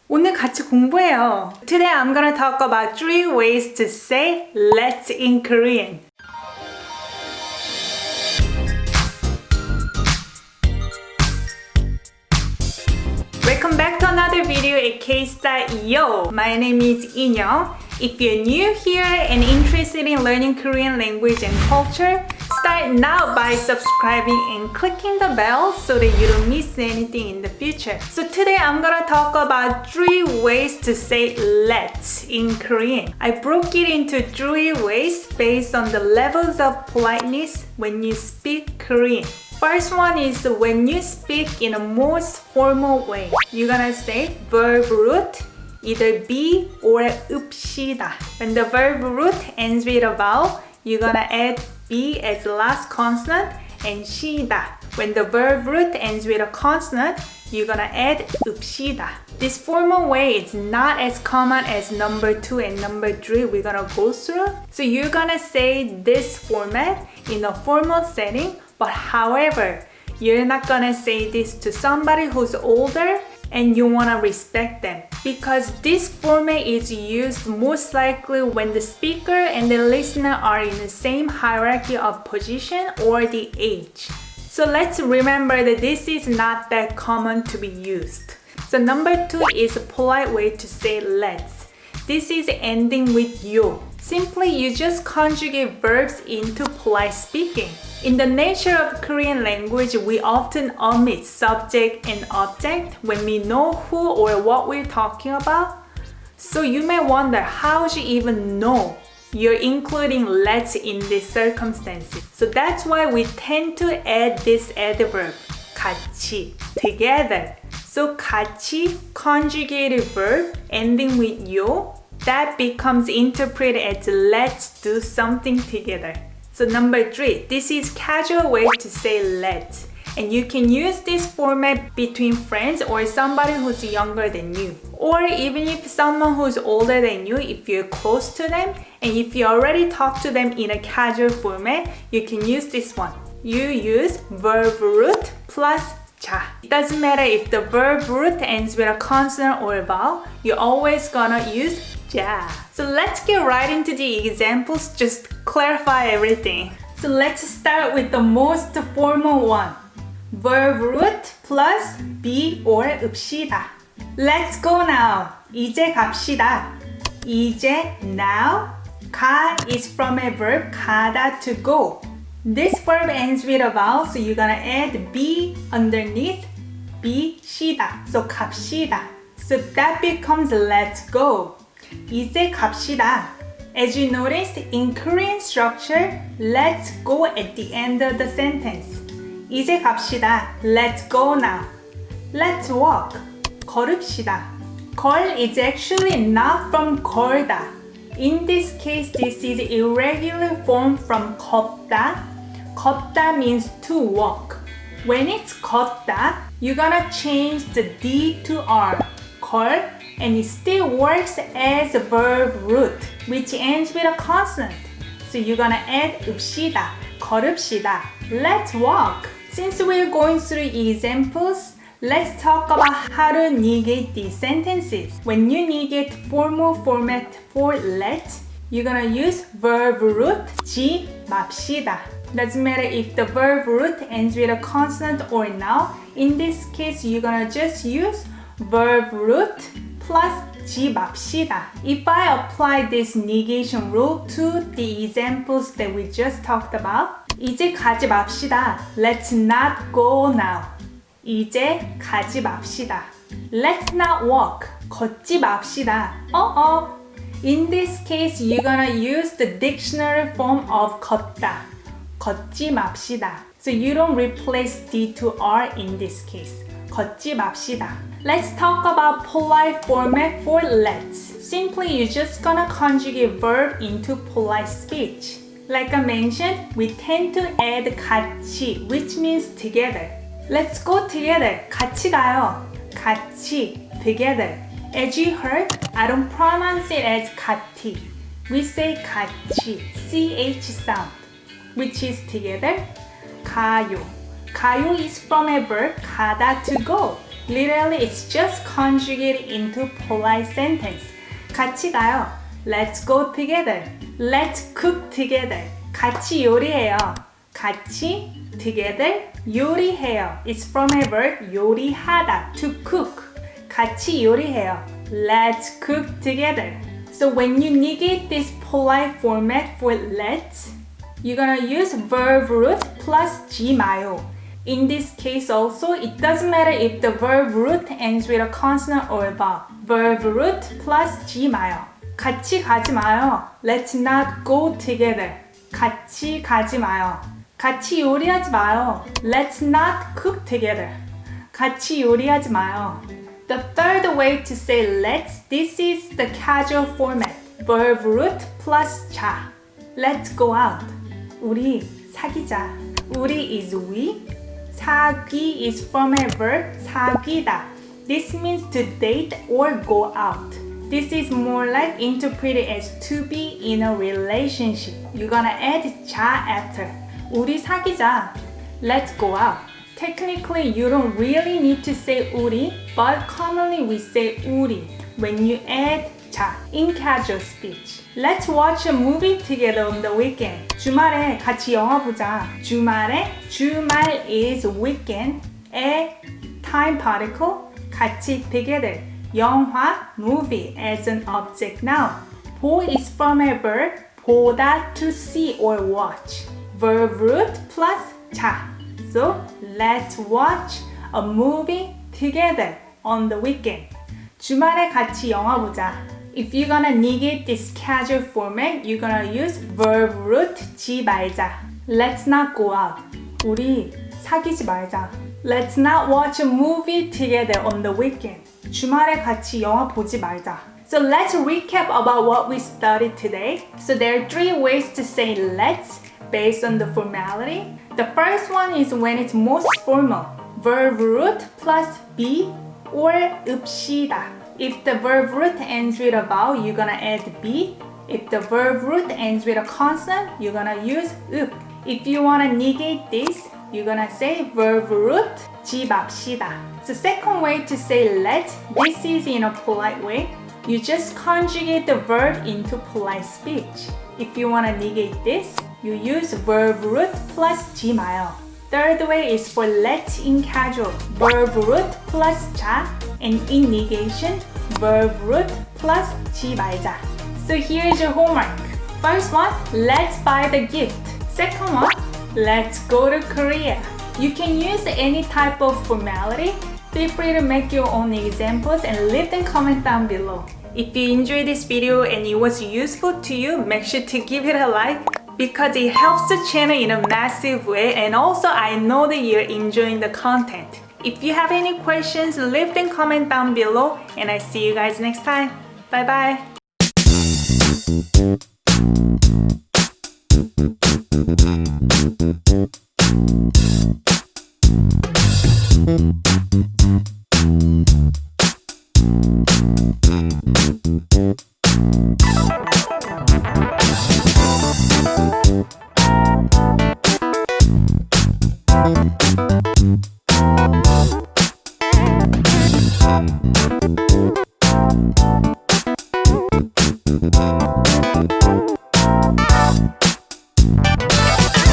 오늘 같이 공부해요. Today I'm gonna talk about 3 ways to say let's in Korean. Welcome back to another video at KSTYLEYO. My name is Inyo. If you're new here and interested in learning Korean language and culture, start now by subscribing and clicking the bell so that you don't miss anything in the future. So today I'm gonna talk about 3 ways to say let's in Korean. I broke it into 3 ways based on the levels of politeness when you speak Korean. First one is when you speak in a most formal way. You're gonna say verb root, either be or 읍시다. When the verb root ends with a vowel, you're gonna add be as the last consonant and 시다. When the verb root ends with a consonant, you're gonna add 읍시다. This formal way is not as common as number 2 and number 3 we're gonna go through. So you're gonna say this format in a formal setting, but however, you're not gonna say this to somebody who's older and you wanna respect them. Because this format is used most likely when the speaker and the listener are in the same hierarchy of position or the age. So let's remember that this is not that common to be used. So number 2 is a polite way to say let's. This is ending with yo. Simply, you just conjugate verbs into polite speaking. In the nature of Korean language, we often omit subject and object when we know who or what we're talking about. So you may wonder, how do you even know you're including let's in these circumstances? So that's why we tend to add this adverb, 같이, together. So 같이, conjugated verb ending with yo, that becomes interpreted as let's do something together. So number 3, this is casual way to say let's. And you can use this format between friends or somebody who's younger than you. Or even if someone who's older than you, if you're close to them, and if you already talk to them in a casual format, you can use this one. You use verb root plus 자. It doesn't matter if the verb root ends with a consonant or a vowel, you're always gonna use 자. So let's get right into the examples, just clarify everything. So let's start with the most formal one. Verb root plus be or 읍시다. Let's go now. 이제 갑시다. 이제 now. 가 is from a verb 가다, to go. This verb ends with a vowel, so you're gonna add be underneath be 시다. So 갑시다. So that becomes let's go. 이제 갑시다. As you noticed, in Korean structure, let's go at the end of the sentence. 이제 갑시다. Let's go now. Let's walk. 걸읍시다. 걸 is actually not from 걸다. In this case, this is irregular form from 걷다. 걷다 means to walk. When it's 걷다, you're gonna change the D to R. 걸, and it still works as a verb root, which ends with a consonant. So you're gonna add 읍시다, 걸읍시다. Let's walk. Since we're going through examples, let's talk about how to negate these sentences. When you negate formal format for let, you're gonna use verb root 지 맙시다. Doesn't matter if the verb root ends with a consonant or noun. In this case, you're gonna just use verb root plus 지 맙시다. If I apply this negation rule to the examples that we just talked about, 이제 가지 맙시다. Let's not go now. 이제 가지 맙시다. Let's not walk. 걷지 맙시다. In this case, you're gonna use the dictionary form of 걷다. 걷지 맙시다. So you don't replace D to R in this case. 걷지 맙시다. Let's talk about polite format for let's. Simply, you're just gonna conjugate verb into polite speech. Like I mentioned, we tend to add 같이, which means together. Let's go together. 같이 가요. 같이, together. As you heard, I don't pronounce it as 같이. We say 같이, CH sound, which is together. 가요. 가요 is from a verb 가다, to go. Literally, it's just conjugated into polite sentence. 같이 가요. Let's go together. Let's cook together. 같이 요리해요. 같이 together 요리해요. It's from a verb 요리하다, to cook. 같이 요리해요. Let's cook together. So when you negate this polite format for let's, you're gonna use verb root plus 지마요. In this case also, it doesn't matter if the verb root ends with a consonant or a vowel. Verb root plus 지마요. 같이 가지 마요. Let's not go together. 같이 가지 마요. 같이 요리하지 마요. Let's not cook together. 같이 요리하지 마요. The third way to say let's, this is the casual format. Verb root plus 자. Let's go out. 우리 사귀자. 우리 is we. 사귀 is from a verb 사귀다. This means to date or go out. This is more like interpreted as to be in a relationship. You're gonna add 자 after. 우리 사귀자. Let's go out. Technically, you don't really need to say 우리, but commonly we say 우리 when you add 자 in casual speech. Let's watch a movie together on the weekend. 주말에 같이 영화 보자. 주말에 주말 is weekend. 에 time particle 같이 together. 영화 movie as an object noun. 보 is from a verb 보다 to see or watch. Verb root plus 자. So let's watch a movie together on the weekend. 주말에 같이 영화 보자. If you're gonna negate this casual format, you're gonna use verb root 지 말자. Let's not go out. 우리 사귀지 말자. Let's not watch a movie together on the weekend. 주말에 같이 영화 보지 말자. So let's recap about what we studied today. So there are three ways to say let's based on the formality. The first one is when it's most formal. Verb root plus be or 읍시다. If the verb root ends with a vowel, you're gonna add be. If the verb root ends with a consonant, you're gonna use 읍. If you wanna negate this, you're gonna say verb root 지 맙시다. So second way to say let's, this is in a polite way. You just conjugate the verb into polite speech. If you wanna negate this, you use verb root plus 지 마요. Third way is for let's in casual. Verb root plus 자, and in negation, verb root plus 지 말자. So here's your homework. First one, let's buy the gift. Second one, let's go to Korea. You can use any type of formality. Feel free to make your own examples and leave them comment down below. If you enjoyed this video and it was useful to you, make sure to give it a like because it helps the channel in a massive way, and also I know that you're enjoying the content. If you have any questions, leave them comment down below and I see you guys next time. Bye bye.